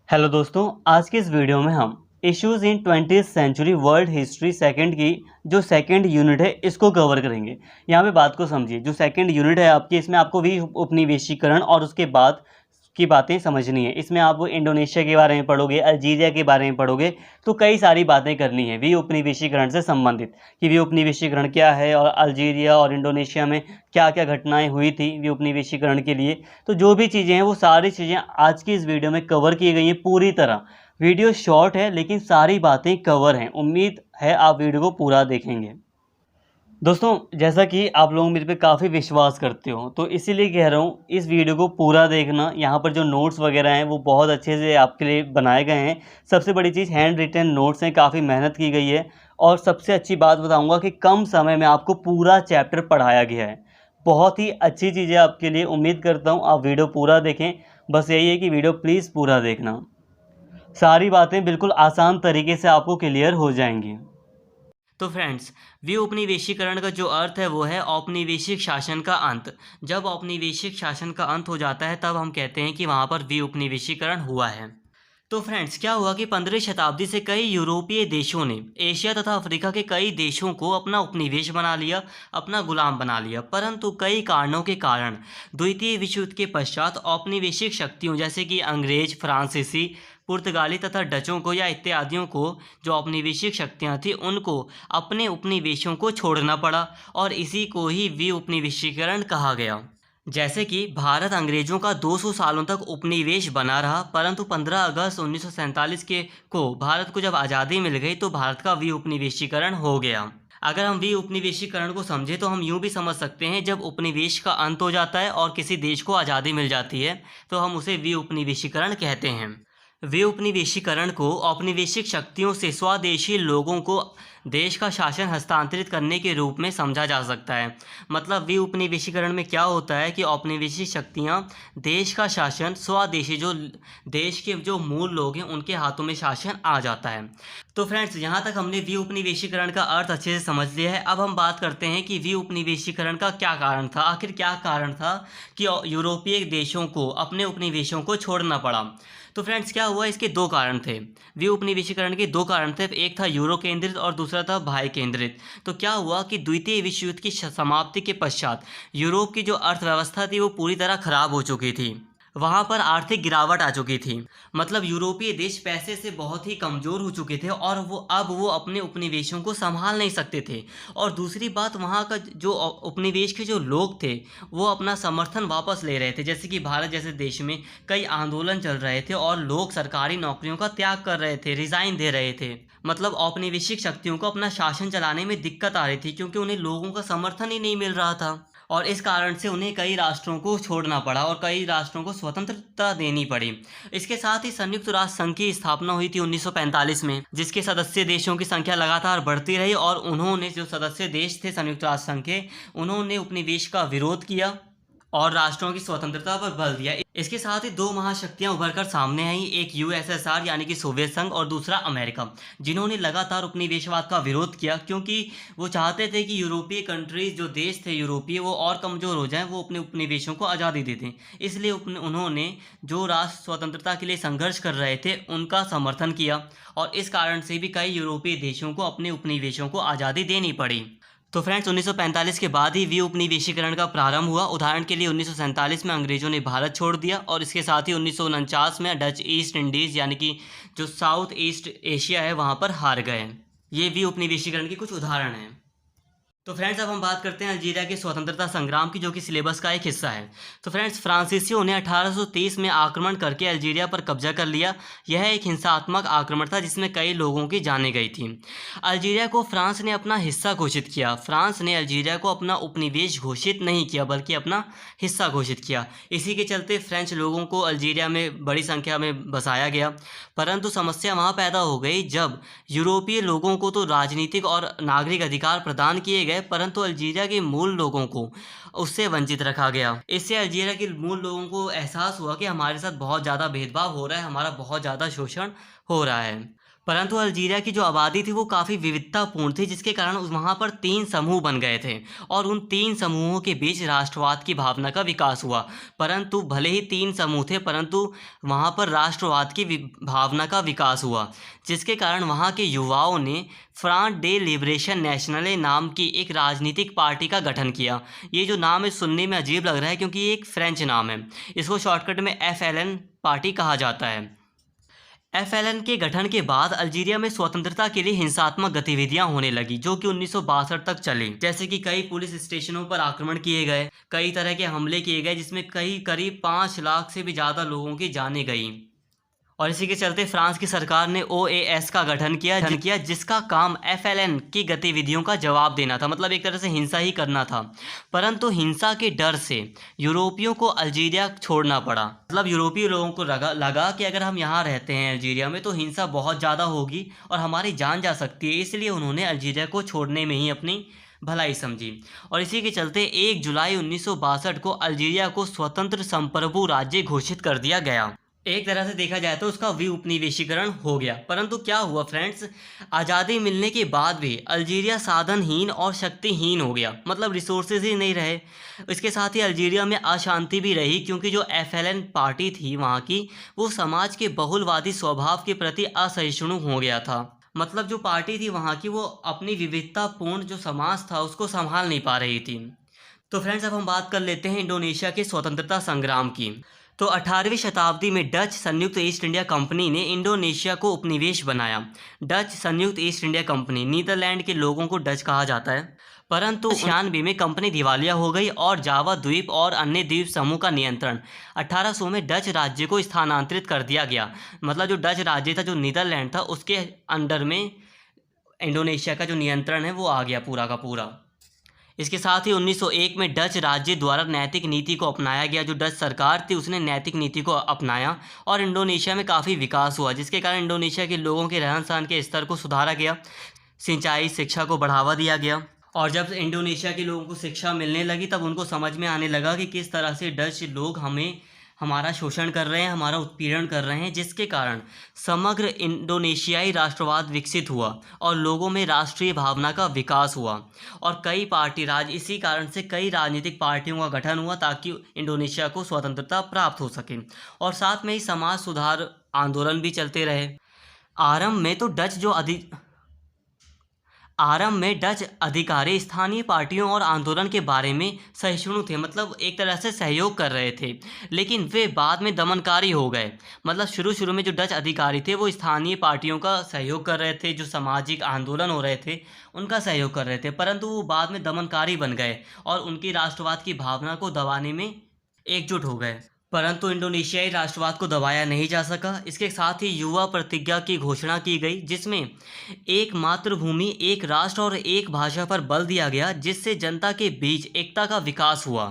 Hello दोस्तों, आज के इस वीडियो में हम issues in 20th century world history second की जो सेकंड यूनिट है इसको कवर करेंगे। यहाँ पे बात को समझिए। जो सेकंड यूनिट है आपकी, इसमें आपको भी उपनिवेशीकरण और उसके बाद की बातें समझनी है। इसमें आप इंडोनेशिया के बारे में पढ़ोगे, अल्जीरिया के बारे में पढ़ोगे, तो कई सारी बातें करनी है वी उपनिवेशीकरण से संबंधित कि वी उपनिवेशीकरण क्या है और अल्जीरिया और इंडोनेशिया में क्या क्या घटनाएं हुई थी वी उपनिवेशीकरण के लिए। तो जो भी चीज़ें हैं वो सारी चीज़ें आज की इस वीडियो में कवर की गई हैं पूरी तरह। वीडियो शॉर्ट है लेकिन सारी बातें कवर हैं। उम्मीद है आप वीडियो को पूरा देखेंगे। दोस्तों, जैसा कि आप लोग मेरे पे काफ़ी विश्वास करते हो तो इसीलिए कह रहा हूँ इस वीडियो को पूरा देखना। यहाँ पर जो नोट्स वगैरह हैं वो बहुत अच्छे से आपके लिए बनाए गए हैं। सबसे बड़ी चीज़ हैंड रिटन नोट्स हैं, काफ़ी मेहनत की गई है। और सबसे अच्छी बात बताऊँगा कि कम समय में आपको पूरा चैप्टर पढ़ाया गया है। बहुत ही अच्छी चीज़ है आपके लिए। उम्मीद करता हूँ आप वीडियो पूरा देखें। बस यही है कि वीडियो प्लीज़ पूरा देखना। सारी बातें बिल्कुल आसान तरीके से आपको क्लियर हो जाएंगी। तो फ्रेंड्स, विउपनिवेशीकरण का जो अर्थ है वो है औपनिवेशिक शासन का अंत। जब औपनिवेशिक शासन का अंत हो जाता है तब हम कहते हैं कि वहाँ पर विउपनिवेशीकरण हुआ है। तो फ्रेंड्स, क्या हुआ कि 15वीं शताब्दी से कई यूरोपीय देशों ने एशिया तथा अफ्रीका के कई देशों को अपना उपनिवेश बना लिया, अपना गुलाम बना लिया। परंतु कई कारणों के कारण द्वितीय विश्व युद्ध के पश्चात औपनिवेशिक शक्तियों जैसे कि अंग्रेज, फ्रांसीसी, पुर्तगाली तथा डचों को या इत्यादियों को, जो औपनिवेशिक शक्तियाँ थीं, उनको अपने उपनिवेशों को छोड़ना पड़ा और इसी को ही विउपनिवेशीकरण कहा गया। जैसे कि भारत अंग्रेजों का 200 सालों तक उपनिवेश बना रहा, परंतु 15 अगस्त 1947 के को भारत को जब आज़ादी मिल गई तो भारत का विउपनिवेशीकरण हो गया। अगर हम विउपनिवेशीकरण को समझें तो हम यूँ भी समझ सकते हैं, जब उपनिवेश का अंत हो जाता है और किसी देश को आज़ादी मिल जाती है तो हम उसे विउपनिवेशीकरण कहते हैं। विउपनिवेशीकरण को औपनिवेशिक शक्तियों से स्वदेशी लोगों को देश का शासन हस्तांतरित करने के रूप में समझा जा सकता है। मतलब विउपनिवेशीकरण में क्या होता है कि औपनिवेशिक शक्तियां देश का शासन, स्वदेशी जो देश के जो मूल लोग हैं उनके हाथों में शासन आ जाता है। तो फ्रेंड्स, यहाँ तक हमने विउपनिवेशीकरण का अर्थ अच्छे से समझ लिया है। अब हम बात करते हैं कि विउपनिवेशीकरण का क्या कारण था। आखिर क्या कारण था कि यूरोपीय देशों को अपने उपनिवेशों को छोड़ना पड़ा। तो फ्रेंड्स, क्या हुआ, इसके दो कारण थे। विउपनिवेशीकरण के दो कारण थे, एक था यूरो केंद्रित और दूसरा था बाह्य केंद्रित। तो क्या हुआ कि द्वितीय विश्व युद्ध की समाप्ति के पश्चात यूरोप की जो अर्थव्यवस्था थी वो पूरी तरह खराब हो चुकी थी। वहाँ पर आर्थिक गिरावट आ चुकी थी। मतलब यूरोपीय देश पैसे से बहुत ही कमज़ोर हो चुके थे और वो अपने उपनिवेशों को संभाल नहीं सकते थे। और दूसरी बात, वहाँ का जो उपनिवेश के जो लोग थे वो अपना समर्थन वापस ले रहे थे। जैसे कि भारत जैसे देश में कई आंदोलन चल रहे थे और लोग सरकारी नौकरियों का त्याग कर रहे थे, रिज़ाइन दे रहे थे। मतलब औपनिवेशिक शक्तियों को अपना शासन चलाने में दिक्कत आ रही थी क्योंकि उन्हें लोगों का समर्थन ही नहीं मिल रहा था। और इस कारण से उन्हें कई राष्ट्रों को छोड़ना पड़ा और कई राष्ट्रों को स्वतंत्रता देनी पड़ी। इसके साथ ही संयुक्त राष्ट्र संघ की स्थापना हुई थी 1945 में, जिसके सदस्य देशों की संख्या लगातार बढ़ती रही और उन्होंने, जो सदस्य देश थे संयुक्त राष्ट्र संघ के, उन्होंने उपनिवेश का विरोध किया और राष्ट्रों की स्वतंत्रता पर बल दिया। इसके साथ ही दो महाशक्तियां उभरकर सामने आई, एक यूएसएसआर यानी कि सोवियत संघ और दूसरा अमेरिका, जिन्होंने लगातार उपनिवेशवाद का विरोध किया क्योंकि वो चाहते थे कि यूरोपीय कंट्रीज, जो देश थे यूरोपीय, वो और कमज़ोर हो जाएं, वो अपने उपनिवेशों को आज़ादी दे दें। इसलिए उन्होंने जो राष्ट्र स्वतंत्रता के लिए संघर्ष कर रहे थे उनका समर्थन किया और इस कारण से भी कई यूरोपीय देशों को अपने उपनिवेशों को आज़ादी देनी पड़ी। तो फ्रेंड्स, 1945 के बाद ही विउपनिवेशीकरण का प्रारंभ हुआ। उदाहरण के लिए 1947 में अंग्रेजों ने भारत छोड़ दिया और इसके साथ ही 1949 में डच ईस्ट इंडीज़ यानी कि जो साउथ ईस्ट एशिया है वहाँ पर हार गए। ये विउपनिवेशीकरण के कुछ उदाहरण हैं। तो फ्रेंड्स, अब हम बात करते हैं अल्जीरिया के स्वतंत्रता संग्राम की, जो कि सिलेबस का एक हिस्सा है। तो फ्रेंड्स, फ्रांसीसियों ने 1830 में आक्रमण करके अल्जीरिया पर कब्जा कर लिया। यह एक हिंसात्मक आक्रमण था जिसमें कई लोगों की जानें गई थी। अल्जीरिया को फ्रांस ने अपना हिस्सा घोषित किया। फ्रांस ने अल्जीरिया को अपना उपनिवेश घोषित नहीं किया बल्कि अपना हिस्सा घोषित किया। इसी के चलते फ्रेंच लोगों को अल्जीरिया में बड़ी संख्या में बसाया गया। परंतु समस्या वहाँ पैदा हो गई जब यूरोपीय लोगों को तो राजनीतिक और नागरिक अधिकार प्रदान किए गए, परंतु अल्जीरिया के मूल लोगों को उससे वंचित रखा गया। इससे अल्जीरिया के मूल लोगों को एहसास हुआ कि हमारे साथ बहुत ज़्यादा भेदभाव हो रहा है, हमारा बहुत ज़्यादा शोषण हो रहा है। परंतु अल्जीरिया की जो आबादी थी वो काफ़ी विविधतापूर्ण थी, जिसके कारण वहाँ पर 3 समूह बन गए थे और उन 3 समूहों के बीच राष्ट्रवाद की भावना का विकास हुआ। परंतु भले ही 3 समूह थे, परंतु वहाँ पर राष्ट्रवाद की भावना का विकास हुआ, जिसके कारण वहाँ के युवाओं ने फ्रंट दे लिबरेशन नेशनले नाम की एक राजनीतिक पार्टी का गठन किया। ये जो नाम है सुनने में अजीब लग रहा है, क्योंकि ये एक फ्रेंच नाम है। इसको शॉर्टकट में FLN पार्टी कहा जाता है। FLN के गठन के बाद अल्जीरिया में स्वतंत्रता के लिए हिंसात्मक गतिविधियां होने लगी, जो कि 1962 तक चली। जैसे कि कई पुलिस स्टेशनों पर आक्रमण किए गए, कई तरह के हमले किए गए, जिसमें करीब 5 लाख से भी ज़्यादा लोगों की जानें गई। और इसी के चलते फ्रांस की सरकार ने OAS का गठन किया, जिसका काम FLN की गतिविधियों का जवाब देना था, मतलब एक तरह से हिंसा ही करना था। परंतु हिंसा के डर से यूरोपियों को अल्जीरिया छोड़ना पड़ा। मतलब यूरोपीय लोगों को लगा कि अगर हम यहाँ रहते हैं अल्जीरिया में तो हिंसा बहुत ज़्यादा होगी और हमारी जान जा सकती है, इसलिए उन्होंने अल्जीरिया को छोड़ने में ही अपनी भलाई समझी। और इसी के चलते 1 जुलाई 1962 को अल्जीरिया को स्वतंत्र संप्रभु राज्य घोषित कर दिया गया। एक तरह से देखा जाए तो उसका विउपनिवेशीकरण हो गया। परंतु क्या हुआ फ्रेंड्स, आज़ादी मिलने के बाद भी अल्जीरिया साधनहीन और शक्तिहीन हो गया, मतलब रिसोर्सेज ही नहीं रहे। इसके साथ ही अल्जीरिया में अशांति भी रही, क्योंकि जो FLN पार्टी थी वहाँ की, वो समाज के बहुलवादी स्वभाव के प्रति असहिष्णु हो गया था। मतलब जो पार्टी थी वहाँ की, वो अपनी विविधतापूर्ण जो समाज था उसको संभाल नहीं पा रही थी। तो फ्रेंड्स, अब हम बात कर लेते हैं इंडोनेशिया के स्वतंत्रता संग्राम की। तो 18वीं शताब्दी में डच संयुक्त ईस्ट इंडिया कंपनी ने इंडोनेशिया को उपनिवेश बनाया। डच संयुक्त ईस्ट इंडिया कंपनी, नीदरलैंड के लोगों को डच कहा जाता है। परंतु 96 में कंपनी दिवालिया हो गई और जावा द्वीप और अन्य द्वीप समूह का नियंत्रण 1800 में डच राज्य को स्थानांतरित कर दिया गया। मतलब जो डच राज्य था, जो नीदरलैंड था, उसके अंडर में इंडोनेशिया का जो नियंत्रण है वो आ गया पूरा का पूरा। इसके साथ ही 1901 में डच राज्य द्वारा नैतिक नीति को अपनाया गया। जो डच सरकार थी उसने नैतिक नीति को अपनाया और इंडोनेशिया में काफ़ी विकास हुआ, जिसके कारण इंडोनेशिया के लोगों के रहन सहन के स्तर को सुधारा गया, सिंचाई शिक्षा को बढ़ावा दिया गया। और जब इंडोनेशिया के लोगों को शिक्षा मिलने लगी तब उनको समझ में आने लगा कि किस तरह से डच लोग हमारा शोषण कर रहे हैं, हमारा उत्पीड़न कर रहे हैं, जिसके कारण समग्र इंडोनेशियाई राष्ट्रवाद विकसित हुआ और लोगों में राष्ट्रीय भावना का विकास हुआ। और इसी कारण से कई राजनीतिक पार्टियों का गठन हुआ ताकि इंडोनेशिया को स्वतंत्रता प्राप्त हो सके। और साथ में ही समाज सुधार आंदोलन भी चलते रहे। आरंभ में डच अधिकारी स्थानीय पार्टियों और आंदोलन के बारे में सहिष्णु थे, मतलब एक तरह से सहयोग कर रहे थे, लेकिन वे बाद में दमनकारी हो गए। मतलब शुरू में जो डच अधिकारी थे वो स्थानीय पार्टियों का सहयोग कर रहे थे, जो सामाजिक आंदोलन हो रहे थे उनका सहयोग कर रहे थे, परंतु वो बाद में दमनकारी बन गए और उनकी राष्ट्रवाद की भावना को दबाने में एकजुट हो गए। परंतु इंडोनेशियाई राष्ट्रवाद को दबाया नहीं जा सका। इसके साथ ही युवा प्रतिज्ञा की घोषणा की गई, जिसमें एक मातृभूमि, एक राष्ट्र और एक भाषा पर बल दिया गया, जिससे जनता के बीच एकता का विकास हुआ।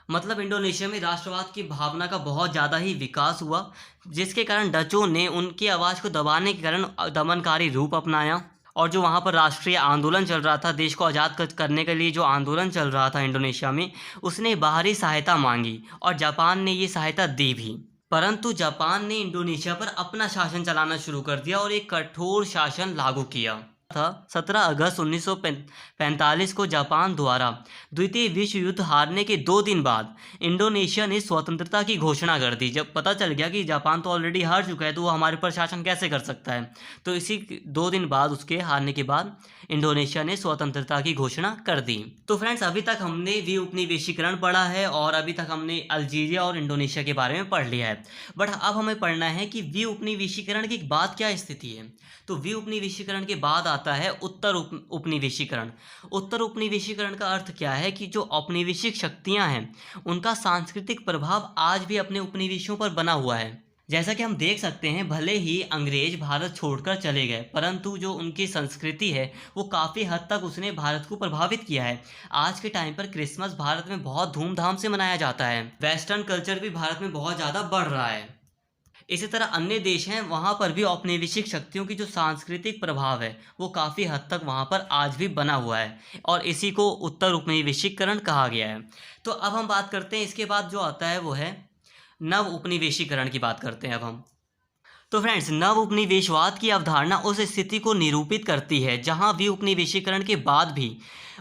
मतलब इंडोनेशिया में राष्ट्रवाद की भावना का बहुत ज़्यादा ही विकास हुआ, जिसके कारण डचों ने उनकी आवाज़ को दबाने के कारण दमनकारी रूप अपनाया। और जो वहाँ पर राष्ट्रीय आंदोलन चल रहा था, देश को आज़ाद करने के लिए जो आंदोलन चल रहा था इंडोनेशिया में, उसने बाहरी सहायता मांगी और जापान ने ये सहायता दी भी। परंतु जापान ने इंडोनेशिया पर अपना शासन चलाना शुरू कर दिया और एक कठोर शासन लागू किया था। 17 अगस्त 1945 को जापान द्वारा द्वितीय विश्व युद्ध हारने के 2 दिन बाद इंडोनेशिया ने स्वतंत्रता की घोषणा कर दी। जब पता चल गया कि जापान तो ऑलरेडी हार चुका है तो वो हमारे पर शासन कैसे कर सकता है, तो इसी 2 दिन बाद उसके हारने के बाद इंडोनेशिया ने स्वतंत्रता की घोषणा कर दी। तो फ्रेंड्स, अभी तक हमने विउपनिवेशीकरण पढ़ा है और अभी तक हमने अल्जीरिया और इंडोनेशिया के बारे में पढ़ लिया है। बट अब हमें पढ़ना है कि विउपनिवेशीकरण के बाद क्या स्थिति है। तो विउपनिवेशीकरण के बाद आता है उत्तर उपनिवेशीकरण। उत्तर उपनिवेशीकरण का अर्थ क्या है कि जो औपनिवेशिक शक्तियां हैं उनका सांस्कृतिक प्रभाव आज भी अपने उपनिवेशों पर बना हुआ है। जैसा कि हम देख सकते हैं, भले ही अंग्रेज भारत छोड़कर चले गए, परंतु जो उनकी संस्कृति है वो काफ़ी हद तक उसने भारत को प्रभावित किया है। आज के टाइम पर क्रिसमस भारत में बहुत धूमधाम से मनाया जाता है। वेस्टर्न कल्चर भी भारत में बहुत ज़्यादा बढ़ रहा है। इसी तरह अन्य देश हैं, वहाँ पर भी औपनिवेशिक शक्तियों की जो सांस्कृतिक प्रभाव है वो काफ़ी हद तक वहाँ पर आज भी बना हुआ है और इसी को उत्तर उपनिवेशीकरण कहा गया है। तो अब हम बात करते हैं, इसके बाद जो आता है वो है नव उपनिवेशीकरण की बात करते हैं अब हम। तो फ्रेंड्स, नव उपनिवेशवाद की अवधारणा उस स्थिति को निरूपित करती है जहां विउपनिवेशीकरण के बाद भी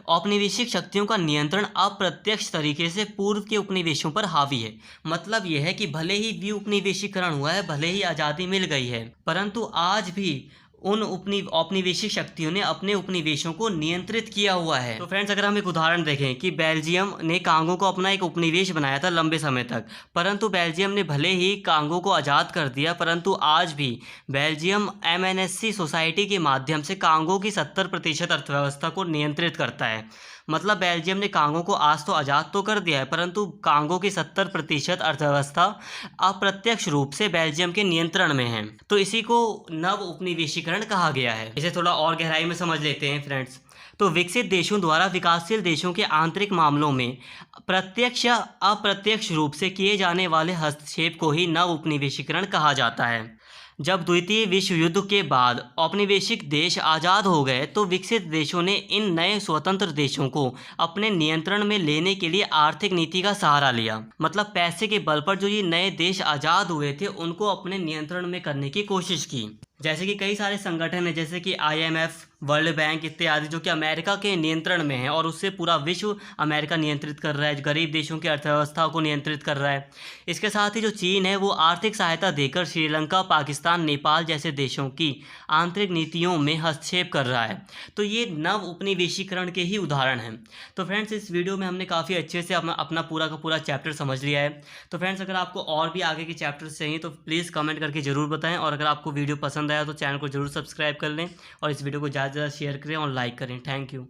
औपनिवेशिक शक्तियों का नियंत्रण अप्रत्यक्ष तरीके से पूर्व के उपनिवेशों पर हावी है। मतलब यह है कि भले ही विउपनिवेशीकरण हुआ है, भले ही आज़ादी मिल गई है, परंतु आज भी उन औपनिवेशिक शक्तियों ने अपने उपनिवेशों को नियंत्रित किया हुआ है। तो फ्रेंड्स, अगर हम एक उदाहरण देखें कि बेल्जियम ने कांगो को अपना एक उपनिवेश बनाया था लंबे समय तक, परंतु बेल्जियम ने भले ही कांगो को आज़ाद कर दिया, परंतु आज भी बेल्जियम MNSC सोसाइटी के माध्यम से कांगो की 70% अर्थव्यवस्था को नियंत्रित करता है। मतलब बेल्जियम ने कांगो को आज तो आज़ाद तो कर दिया है, परंतु कांगो की 70% अर्थव्यवस्था अप्रत्यक्ष रूप से बेल्जियम के नियंत्रण में है। तो इसी को नव उपनिवेशीकरण कहा गया है। इसे थोड़ा और गहराई में समझ लेते हैं फ्रेंड्स। तो विकसित देशों द्वारा विकासशील देशों के आंतरिक मामलों में प्रत्यक्ष या अप्रत्यक्ष रूप से किए जाने वाले हस्तक्षेप को ही नव उपनिवेशीकरण कहा जाता है। जब द्वितीय विश्व युद्ध के बाद औपनिवेशिक देश आज़ाद हो गए तो विकसित देशों ने इन नए स्वतंत्र देशों को अपने नियंत्रण में लेने के लिए आर्थिक नीति का सहारा लिया। मतलब पैसे के बल पर जो ये नए देश आज़ाद हुए थे उनको अपने नियंत्रण में करने की कोशिश की। जैसे कि कई सारे संगठन हैं, जैसे कि IMF, वर्ल्ड बैंक इत्यादि, जो कि अमेरिका के नियंत्रण में है और उससे पूरा विश्व अमेरिका नियंत्रित कर रहा है, गरीब देशों की अर्थव्यवस्था को नियंत्रित कर रहा है। इसके साथ ही जो चीन है वो आर्थिक सहायता देकर श्रीलंका, पाकिस्तान, नेपाल जैसे देशों की आंतरिक नीतियों में हस्तक्षेप कर रहा है। तो ये नव उपनिवेशीकरण के ही उदाहरण हैं। तो फ्रेंड्स, इस वीडियो में हमने काफ़ी अच्छे से अपना पूरा का पूरा चैप्टर समझ लिया है। तो फ्रेंड्स, अगर आपको और भी आगे के चैप्टर्स चाहिए तो प्लीज़ कमेंट करके ज़रूर बताएं, और अगर आपको वीडियो पसंद आया तो चैनल को जरूर सब्सक्राइब कर लें और इस वीडियो को ज़्यादा से ज़्यादा शेयर करें और लाइक करें। Thank you.